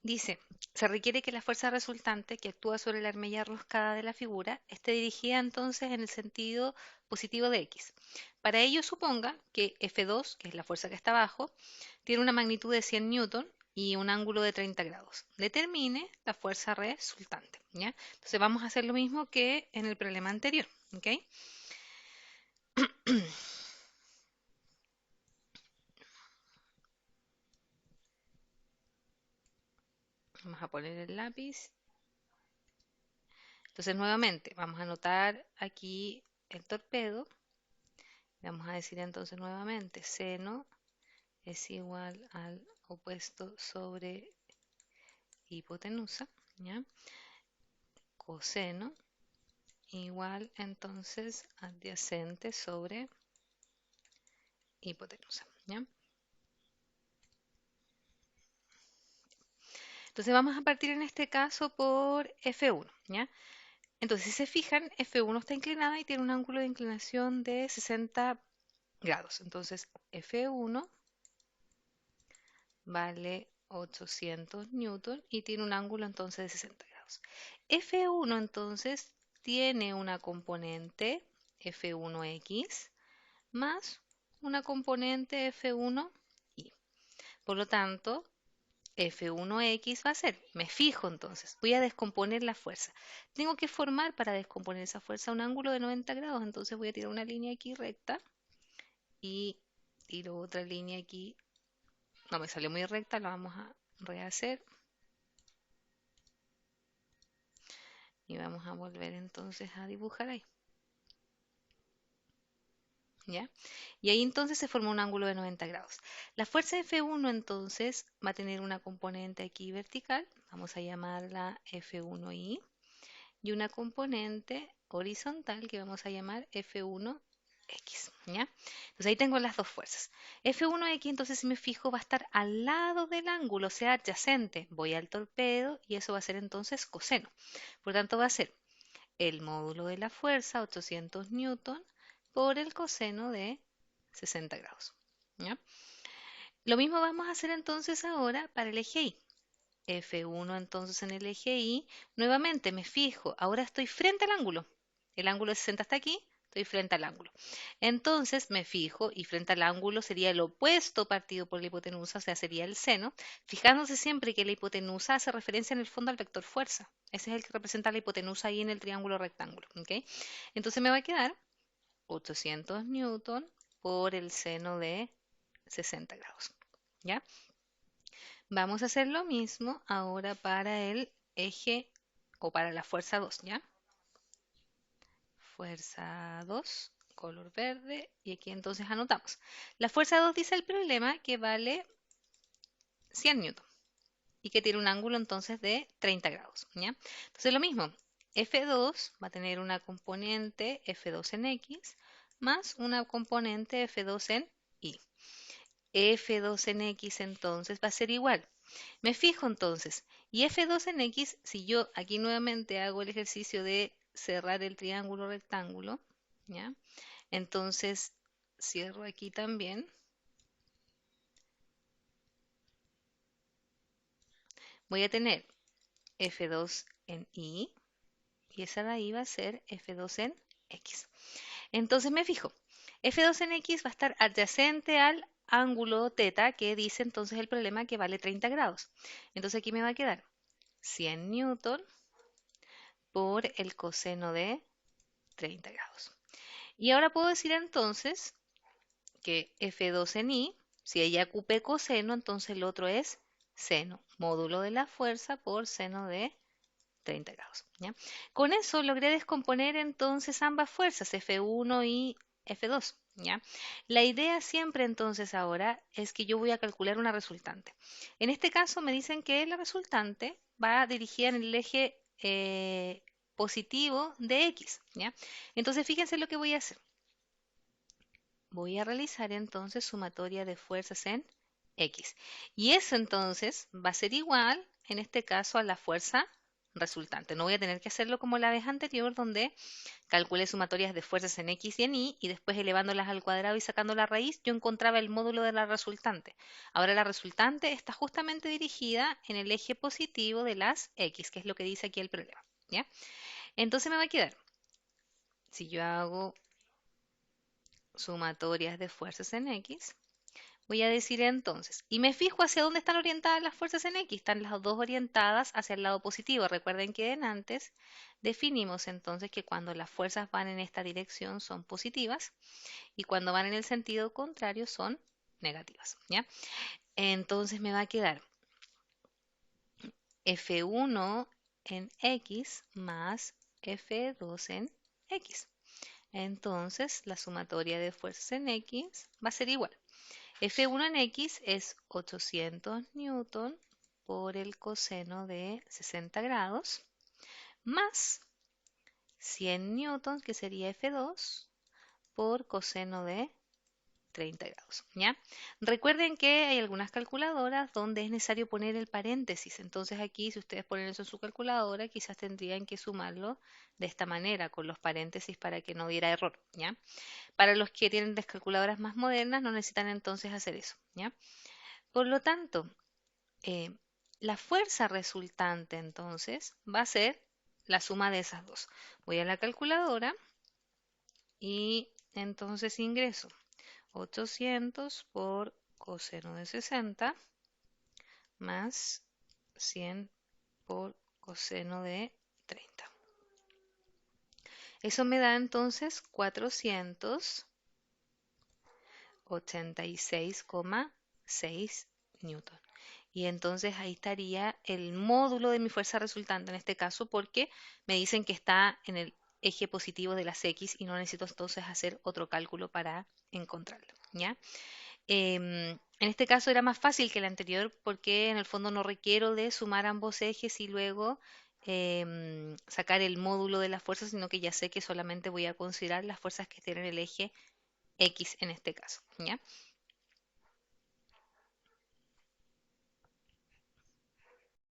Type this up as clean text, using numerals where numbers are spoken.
Dice, se requiere que la fuerza resultante que actúa sobre la armilla roscada de la figura esté dirigida entonces en el sentido positivo de X. Para ello suponga que F2, que es la fuerza que está abajo, tiene una magnitud de 100 newton y un ángulo de 30 grados. Determine la fuerza resultante, ¿ya? Entonces vamos a hacer lo mismo que en el problema anterior, ¿ok? Vamos a poner el lápiz. Entonces nuevamente vamos a anotar aquí el torpedo. Vamos a decir entonces nuevamente, seno es igual al opuesto sobre hipotenusa, ¿ya? Coseno igual entonces adyacente sobre hipotenusa, ¿ya? Entonces vamos a partir en este caso por F1, ¿ya? Entonces si se fijan, F1 está inclinada y tiene un ángulo de inclinación de 60 grados. Entonces F1 vale 800 newton y tiene un ángulo entonces de 60 grados. F1 entonces tiene una componente F1x más una componente F1y. Por lo tanto, F1x va a ser, me fijo entonces, voy a descomponer la fuerza. Tengo que formar para descomponer esa fuerza un ángulo de 90 grados, entonces voy a tirar una línea aquí recta y tiro otra línea aquí. No me salió muy recta, lo vamos a rehacer. Y vamos a volver entonces a dibujar ahí. ¿Ya? Y ahí entonces se forma un ángulo de 90 grados. La fuerza F1 entonces va a tener una componente aquí vertical, vamos a llamarla F1y, y una componente horizontal que vamos a llamar F1x, ¿ya? Entonces ahí tengo las dos fuerzas. F1x entonces si me fijo va a estar al lado del ángulo, o sea, adyacente. Voy al torpedo y eso va a ser entonces coseno. Por tanto va a ser el módulo de la fuerza, 800 newton, por el coseno de 60 grados. ¿Ya? Lo mismo vamos a hacer entonces ahora para el eje Y. F1 entonces en el eje Y, nuevamente me fijo, ahora estoy frente al ángulo. El ángulo de 60 está aquí, estoy frente al ángulo. Entonces me fijo y frente al ángulo sería el opuesto partido por la hipotenusa, o sea, sería el seno, fijándose siempre que la hipotenusa hace referencia en el fondo al vector fuerza. Ese es el que representa la hipotenusa ahí en el triángulo rectángulo. ¿Ok? Entonces me va a quedar 800 newton por el seno de 60 grados. ¿Ya? Vamos a hacer lo mismo ahora para el eje o para la fuerza 2, ¿ya? Fuerza 2, color verde, y aquí entonces anotamos. La fuerza 2 dice el problema que vale 100 newton y que tiene un ángulo entonces de 30 grados, ¿ya? Entonces lo mismo, F2 va a tener una componente F2 en X más una componente F2 en Y. F2 en X entonces va a ser igual. Me fijo entonces, y F2 en X, si yo aquí nuevamente hago el ejercicio de cerrar el triángulo rectángulo, ¿ya? Entonces cierro aquí también. Voy a tener F2 en Y y esa de ahí va a ser F2 en X. Entonces me fijo, F2 en X va a estar adyacente al ángulo teta que dice entonces el problema que vale 30 grados. Entonces aquí me va a quedar 100 newton por el coseno de 30 grados. Y ahora puedo decir entonces que F2 en Y, si ella ocupé coseno, entonces el otro es seno, módulo de la fuerza por seno de 30 grados. ¿Ya? Con eso logré descomponer entonces ambas fuerzas, F1 y F2. ¿Ya? La idea siempre entonces ahora es que yo voy a calcular una resultante. En este caso me dicen que la resultante va dirigida en el eje positivo de X. ¿Ya? Entonces fíjense lo que voy a hacer. Voy a realizar entonces sumatoria de fuerzas en X. Y eso entonces va a ser igual, en este caso, a la fuerza resultante. No voy a tener que hacerlo como la vez anterior, donde calculé sumatorias de fuerzas en X y en Y y después elevándolas al cuadrado y sacando la raíz, yo encontraba el módulo de la resultante. Ahora la resultante está justamente dirigida en el eje positivo de las X, que es lo que dice aquí el problema. ¿Ya? Entonces me va a quedar, si yo hago sumatorias de fuerzas en X, voy a decir entonces, y me fijo hacia dónde están orientadas las fuerzas en X. Están las dos orientadas hacia el lado positivo. Recuerden que antes definimos entonces que cuando las fuerzas van en esta dirección son positivas y cuando van en el sentido contrario son negativas, ¿ya? Entonces me va a quedar F1 en X más F2 en X. Entonces la sumatoria de fuerzas en X va a ser igual. F1 en X es 800 newton por el coseno de 60 grados más 100 newton, que sería F2, por coseno de 30 grados, ¿ya? Recuerden que hay algunas calculadoras donde es necesario poner el paréntesis. Entonces aquí, si ustedes ponen eso en su calculadora, quizás tendrían que sumarlo de esta manera, con los paréntesis para que no diera error, ¿ya? Para los que tienen calculadoras más modernas, no necesitan entonces hacer eso, ¿ya? Por lo tanto, eh, la fuerza resultante entonces va a ser la suma de esas dos. Voy a la calculadora y entonces ingreso 800 por coseno de 60 más 100 por coseno de 30. Eso me da entonces 486,6 newton. Y entonces ahí estaría el módulo de mi fuerza resultante en este caso, porque me dicen que está en el eje positivo de las X y no necesito entonces hacer otro cálculo para encontrarlo, ¿ya? En este caso era más fácil que el anterior porque en el fondo no requiero de sumar ambos ejes y luego sacar el módulo de las fuerzas, sino que ya sé que solamente voy a considerar las fuerzas que tienen el eje X en este caso, ¿ya?